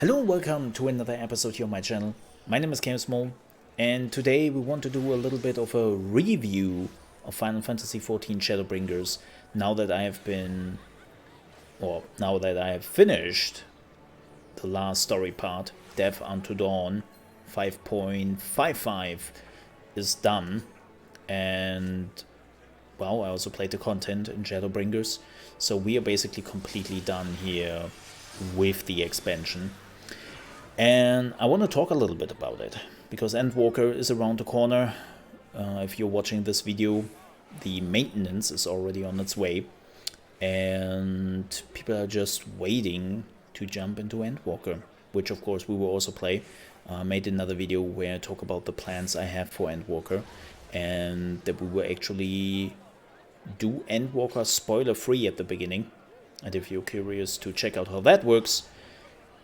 Hello and welcome to another episode here on my channel. My name is ChaosMole, and today we want to do a little bit of a review of Final Fantasy XIV Shadowbringers now that I have finished the last story part. Death Unto Dawn 5.55 is done, and well, I also played the content in Shadowbringers, so we are basically completely done here with the expansion. And I want to talk a little bit about it, because Endwalker is around the corner. If you're watching this video, the maintenance is already on its way, and people are just waiting to jump into Endwalker, which of course we will also play. Made another video where I talk about the plans I have for Endwalker, and that we will actually do Endwalker spoiler free at the beginning. And if you're curious to check out how that works,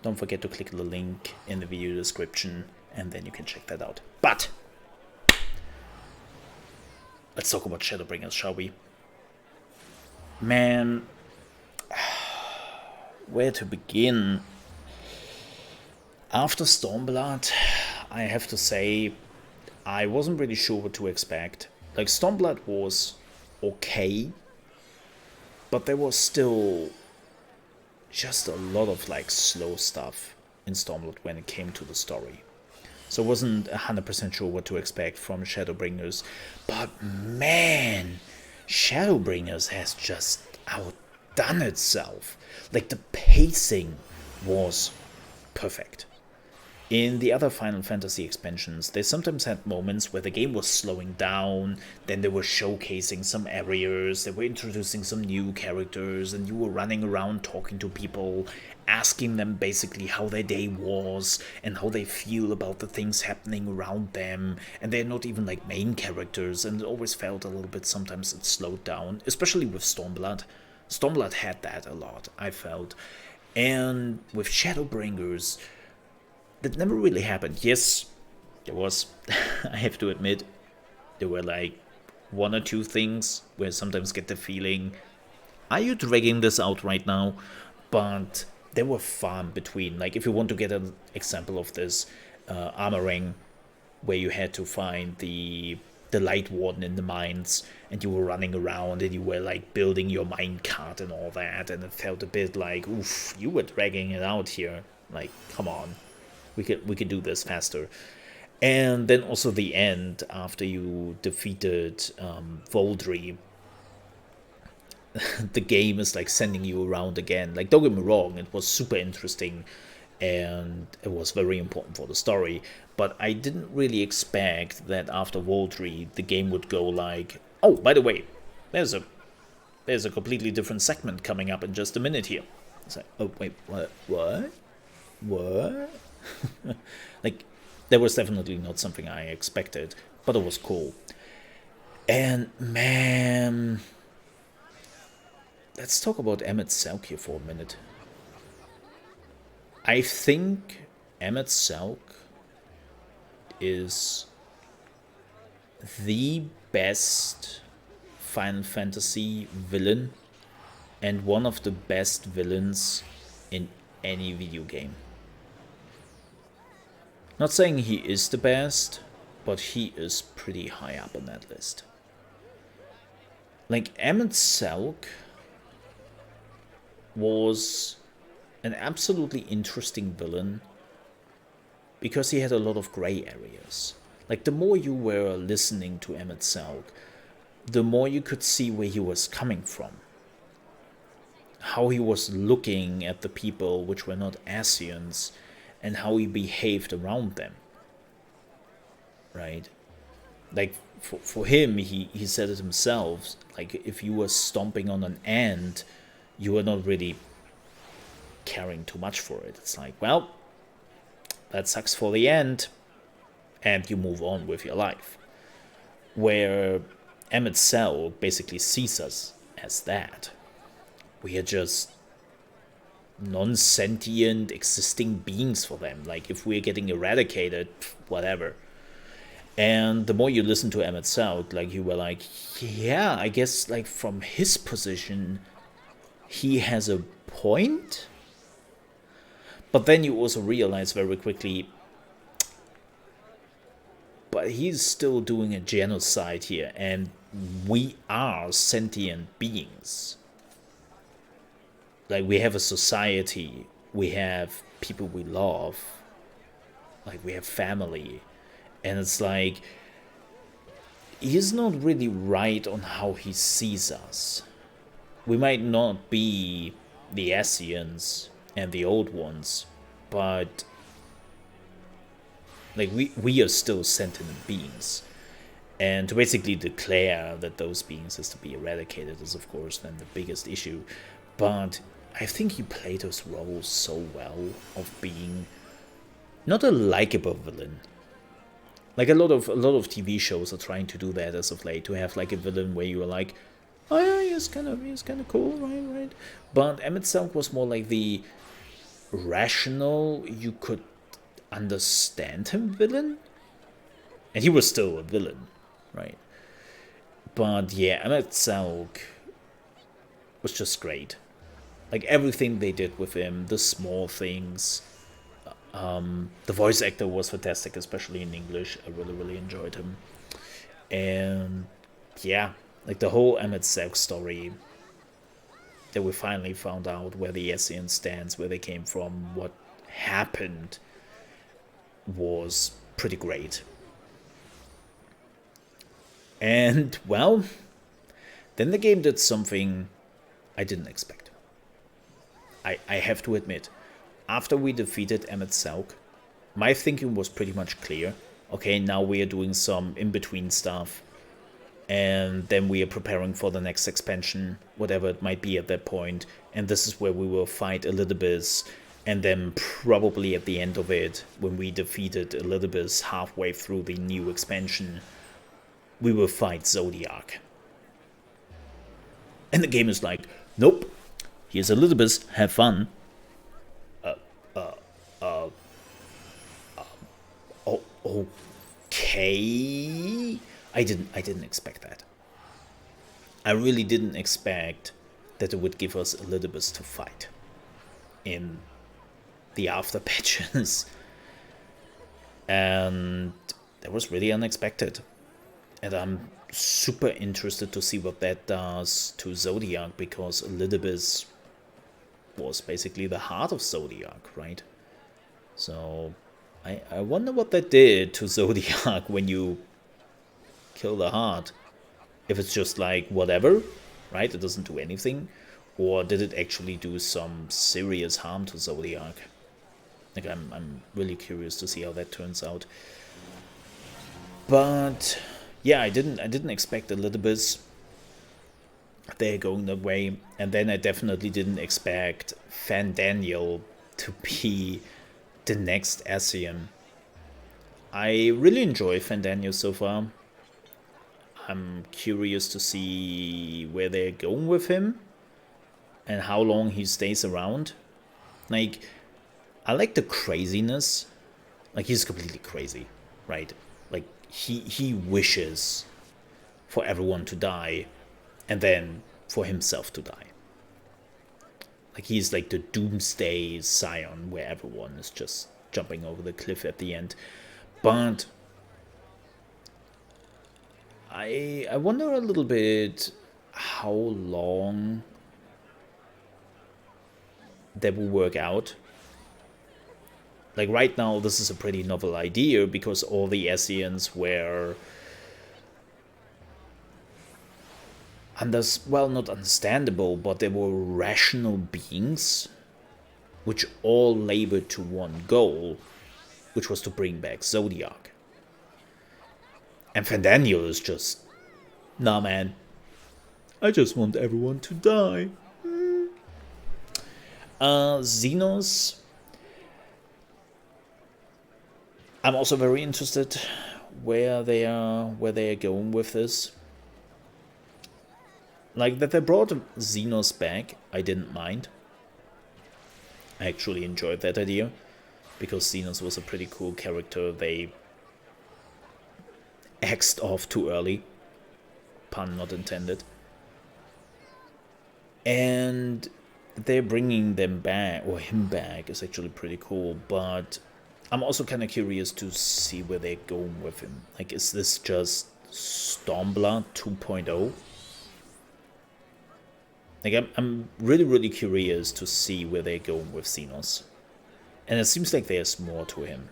don't forget to click the link in the video description, and then you can check that out. But let's talk about Shadowbringers, shall we? Man, where to begin? After Stormblood, I have to say, I wasn't really sure what to expect. Like, Stormblood was okay, but there was still just a lot of like slow stuff in Stormblood when it came to the story. So I wasn't 100% sure what to expect from Shadowbringers. But man, Shadowbringers has just outdone itself. Like, the pacing was perfect. In the other Final Fantasy expansions, they sometimes had moments where the game was slowing down, then they were showcasing some areas, they were introducing some new characters, and you were running around talking to people, asking them basically how their day was, and how they feel about the things happening around them, and they're not even like main characters, and it always felt a little bit, sometimes it slowed down, especially with Stormblood. Stormblood had that a lot, I felt. And with Shadowbringers, that never really happened. Yes, there was, I have to admit, there were like one or two things where I sometimes get the feeling, are you dragging this out right now? But they were far in between. Like, if you want to get an example of this, armoring, where you had to find the light warden in the mines, and you were running around and you were like building your mine cart and all that, and it felt a bit like, oof, you were dragging it out here. Like, come on. We could do this faster. And then also the end, after you defeated Voldry, the game is like sending you around again. Like, don't get me wrong, it was super interesting and it was very important for the story, but I didn't really expect that after Voldry the game would go like, oh, by the way, there's a completely different segment coming up in just a minute here. It's like, oh wait, what? Like, that was definitely not something I expected, but it was cool. And man, let's talk about Emmett Selk here for a minute. I think Emmett Selk is the best Final Fantasy villain and one of the best villains in any video game. Not saying he is the best, but he is pretty high up on that list. Like, Emmett Selk was an absolutely interesting villain because he had a lot of gray areas. Like, the more you were listening to Emmett Selk, the more you could see where he was coming from. How he was looking at the people which were not Asians, and how he behaved around them, right? Like, for him, he said it himself, like, if you were stomping on an ant, you were not really caring too much for it. It's like, well, that sucks for the ant, and you move on with your life. Where Emmett Selk basically sees us as that. We are just non-sentient existing beings for them. Like, if we're getting eradicated, whatever. And the more you listen to Emmett Selk, like, you were like, yeah, I guess, like, from his position, he has a point, But then you also realize very quickly, but he's still doing a genocide here, and we are sentient beings. Like, we have a society, we have people we love, like, we have family, and it's like, he's not really right on how he sees us. We might not be the Asians and the old ones, but like, we are still sentient beings. And to basically declare that those beings is to be eradicated is, of course, then the biggest issue. But I think he played his role so well of being not a likable villain. Like, a lot of TV shows are trying to do that as of late, to have like a villain where you are like, oh yeah, he's kind of cool, right. But Emmett Silk was more like the rational, you could understand him villain, and he was still a villain, right? But yeah, Emmett Silk was just great. Like, everything they did with him, the small things. The voice actor was fantastic, especially in English. I really enjoyed him. And yeah, like, the whole Emmett Silk story, that we finally found out where the Essien stands, where they came from, what happened, was pretty great. And, well, then the game did something I didn't expect. I have to admit, after we defeated Emmett Silk, my thinking was pretty much clear. Okay, now we are doing some in-between stuff, and then we are preparing for the next expansion, whatever it might be at that point, and this is where we will fight Elidibus, and then probably at the end of it, when we defeated Elidibus halfway through the new expansion, we will fight Zodiac. And the game is like, nope, here's Elidibus, have fun. Okay. I didn't expect that. I really didn't expect that it would give us Elidibus to fight in the after patches. And that was really unexpected. And I'm super interested to see what that does to Zodiac, because Elidibus was basically the heart of Zodiac, right? So I wonder what that did to Zodiac when you kill the heart. If it's just like whatever, right? It doesn't do anything. Or did it actually do some serious harm to Zodiac? Like, I'm really curious to see how that turns out. But yeah, I didn't expect Elidibus. They're going that way. And then I definitely didn't expect Fandaniel to be the next Asian. I really enjoy Fandaniel so far. I'm curious to see where they're going with him and how long he stays around. Like, I like the craziness. Like, he's completely crazy, right? Like, he wishes for everyone to die and then for himself to die. Like, he's like the doomsday scion where everyone is just jumping over the cliff at the end. But I wonder a little bit how long that will work out. Like, right now, this is a pretty novel idea because all the Asians were not understandable, but they were rational beings which all labored to one goal, which was to bring back Zodiac. And Fandaniel is just, nah, man, I just want everyone to die. Xenos, I'm also very interested where they are going with this. Like, that they brought Xenos back, I didn't mind. I actually enjoyed that idea, because Xenos was a pretty cool character. They axed off too early, pun not intended. And they're bringing them back, or him back, is actually pretty cool, but I'm also kind of curious to see where they're going with him. Like, is this just Stormblood 2.0? Like, I'm really, really curious to see where they're going with Xenos. And it seems like there's more to him.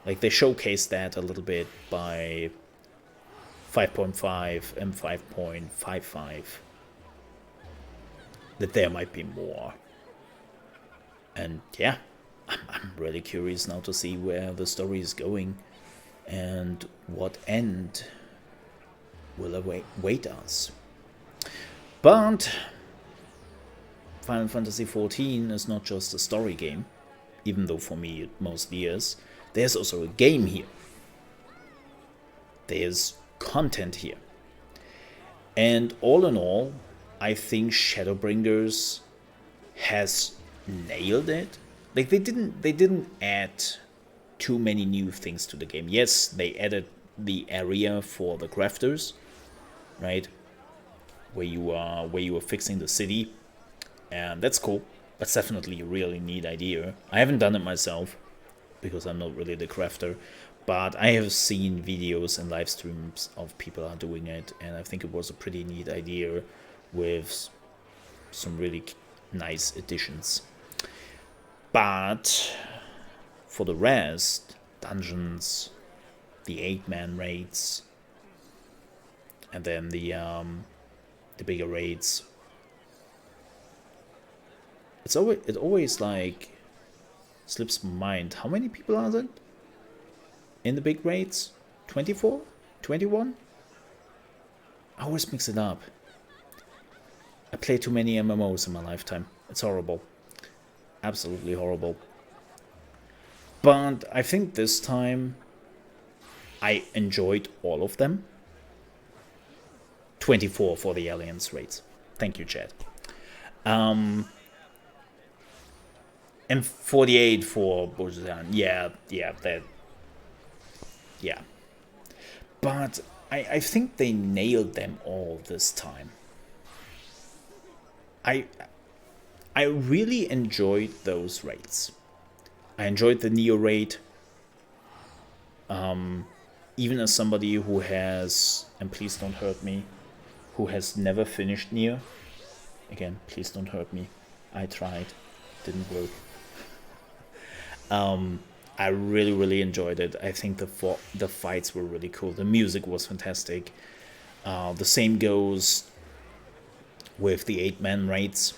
Like, they showcased that a little bit by 5.5 and 5.55. That there might be more. And yeah, I'm really curious now to see where the story is going and what end will await us. But Final Fantasy XIV is not just a story game, even though for me it mostly is. There's also a game here. There's content here. And all in all, I think Shadowbringers has nailed it. Like, they didn't add too many new things to the game. Yes, they added the area for the crafters, right? Where you are fixing the city, and that's cool. That's definitely a really neat idea. I haven't done it myself because I'm not really the crafter, but I have seen videos and live streams of people are doing it, and I think it was a pretty neat idea with some really nice additions. But for the rest, dungeons, the 8-man raids, and then the bigger raids, it always like slips my mind. How many people are there in the big raids? 24? 21? I always mix it up. I play too many MMOs in my lifetime. It's horrible. Absolutely horrible. But I think this time I enjoyed all of them. 24 for the Alliance raids. Thank you, Chad. And 48 for Bozan. Yeah. But I think they nailed them all this time. I really enjoyed those raids. I enjoyed the Neo raid. Even as somebody who has, and please don't hurt me, who has never finished Neo. Again, please don't hurt me. I tried. Didn't work. I really, really enjoyed it. I think the fights were really cool. The music was fantastic. The same goes with the 8-man raids.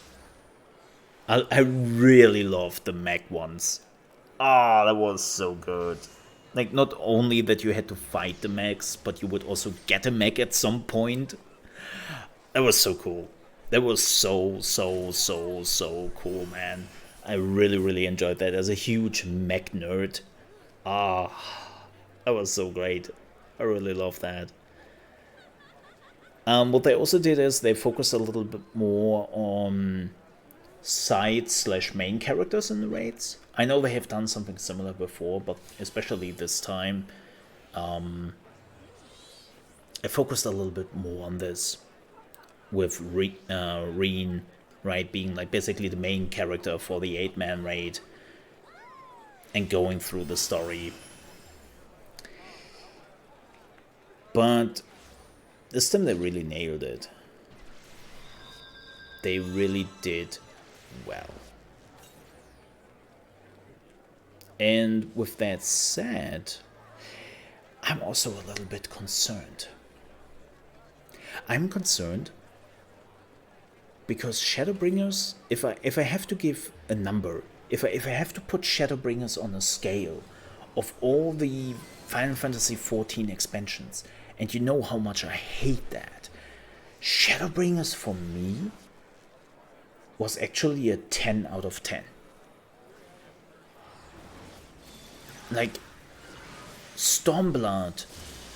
I really loved the mech ones. Ah, that was so good. Like, not only that you had to fight the mechs, but you would also get a mech at some point. That was so cool. That was so cool, man. I really, really enjoyed that as a huge mech nerd. Ah, that was so great. I really love that. What they also did is they focused a little bit more on side/main characters in the raids. I know they have done something similar before, but especially this time, I focused a little bit more on this, with Reen, right, being like basically the main character for the 8-man raid and going through the story. But this time they really nailed it. They really did well. And with that said, I'm also a little bit concerned. I'm concerned because Shadowbringers, if I have to give a number, if I have to put Shadowbringers on a scale of all the Final Fantasy XIV expansions, and you know how much I hate that, Shadowbringers for me was actually a 10 out of 10. Like, Stormblood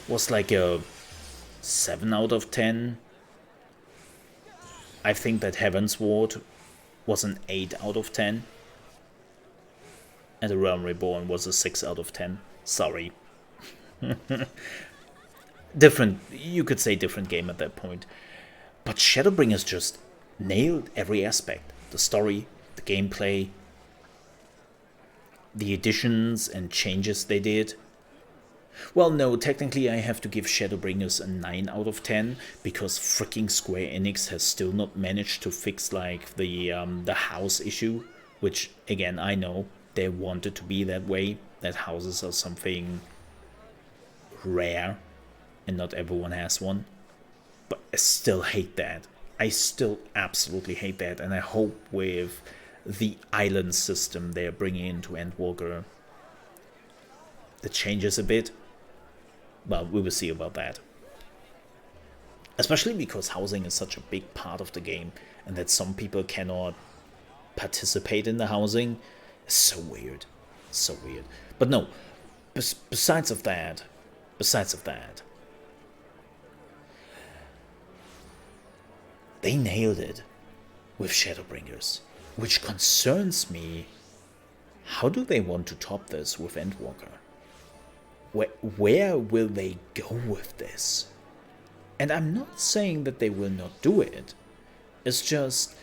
was like a 7 out of 10. I think that Heavensward was an 8 out of 10. And The Realm Reborn was a 6 out of 10. Sorry. Different, you could say different game at that point. But Shadowbringers just nailed every aspect. The story, the gameplay, the additions and changes they did. Well, no, technically I have to give Shadowbringers a 9 out of 10, because freaking Square Enix has still not managed to fix like the house issue, which again I know they want it to be that way, that houses are something rare and not everyone has one. But I still hate that. I still absolutely hate that, and I hope with the island system they're bringing into Endwalker that changes a bit. Well, we will see about that. Especially because housing is such a big part of the game, and that some people cannot participate in the housing is so weird. So weird. But no, besides of that, they nailed it with Shadowbringers, which concerns me. How do they want to top this with Endwalker? Where will they go with this? And I'm not saying that they will not do it. It's just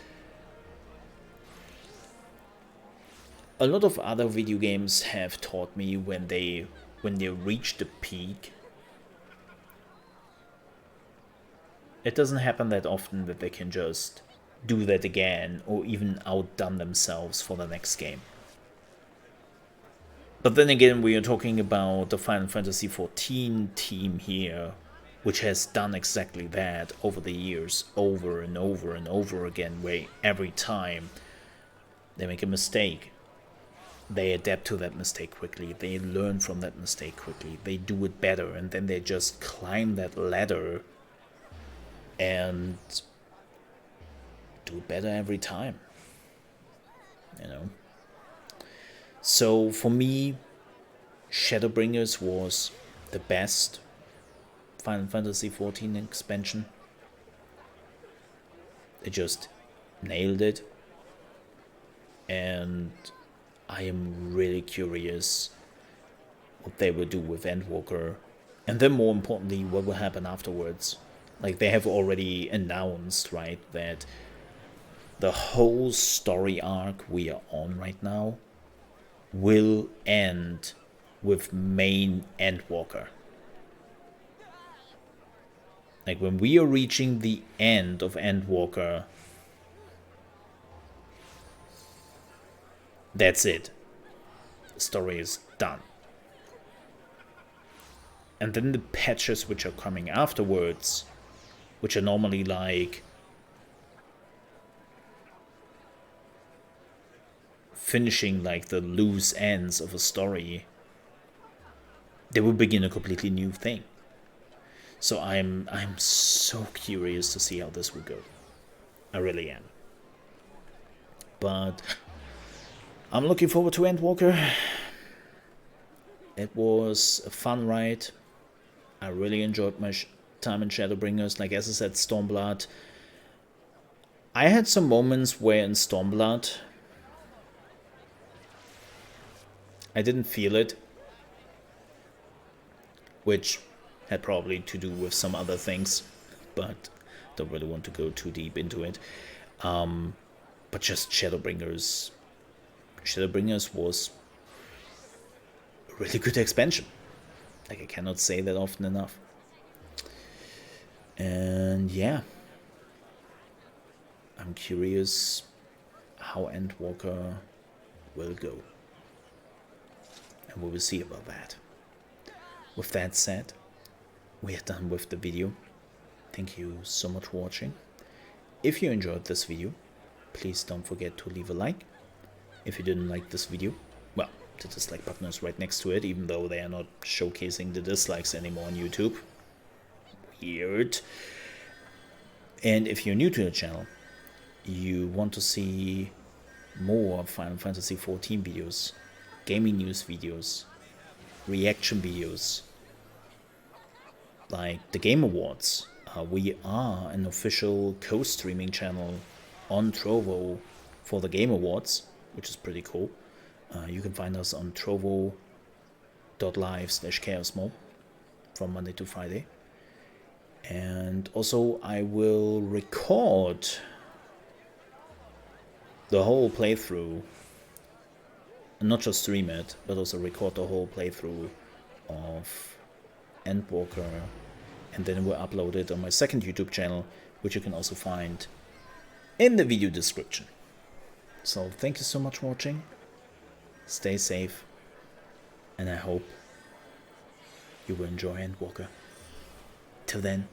a lot of other video games have taught me when they reach the peak, it doesn't happen that often that they can just do that again or even outdone themselves for the next game. But then again, we are talking about the Final Fantasy XIV team here, which has done exactly that over the years, over and over and over again, where every time they make a mistake, they adapt to that mistake quickly, they learn from that mistake quickly, they do it better, and then they just climb that ladder and do it better every time, you know. So for me, Shadowbringers was the best Final Fantasy XIV expansion. They just nailed it, and I am really curious what they will do with Endwalker, and then more importantly, what will happen afterwards. Like, they have already announced, right, that the whole story arc we are on right now will end with main Endwalker. Like, when we are reaching the end of Endwalker, that's it. The story is done. And then the patches which are coming afterwards, which are normally like finishing like the loose ends of a story, they will begin a completely new thing. So I'm so curious to see how this will go. I really am. But I'm looking forward to Endwalker. It was a fun ride. I really enjoyed my time in Shadowbringers. Like, as I said, Stormblood. I had some moments where in Stormblood I didn't feel it, which had probably to do with some other things, but don't really want to go too deep into it. But just Shadowbringers was a really good expansion. Like, I cannot say that often enough. And yeah, I'm curious how Endwalker will go, and we will see about that. With that said, we are done with the video. Thank you so much for watching. If you enjoyed this video, please don't forget to leave a like. If you didn't like this video, well, the dislike button is right next to it, even though they are not showcasing the dislikes anymore on YouTube. Weird. And if you're new to the channel, you want to see more Final Fantasy XIV videos, gaming news videos, reaction videos, like the Game Awards. We are an official co-streaming channel on Trovo for the Game Awards, which is pretty cool. You can find us on trovo.live/ChaosMole from Monday to Friday. And also I will record the whole playthrough, not just stream it, but also record the whole playthrough of Endwalker, and then we'll upload it on my second YouTube channel, which you can also find in the video description. So thank you so much for watching, stay safe, and I hope you will enjoy Endwalker. Till then,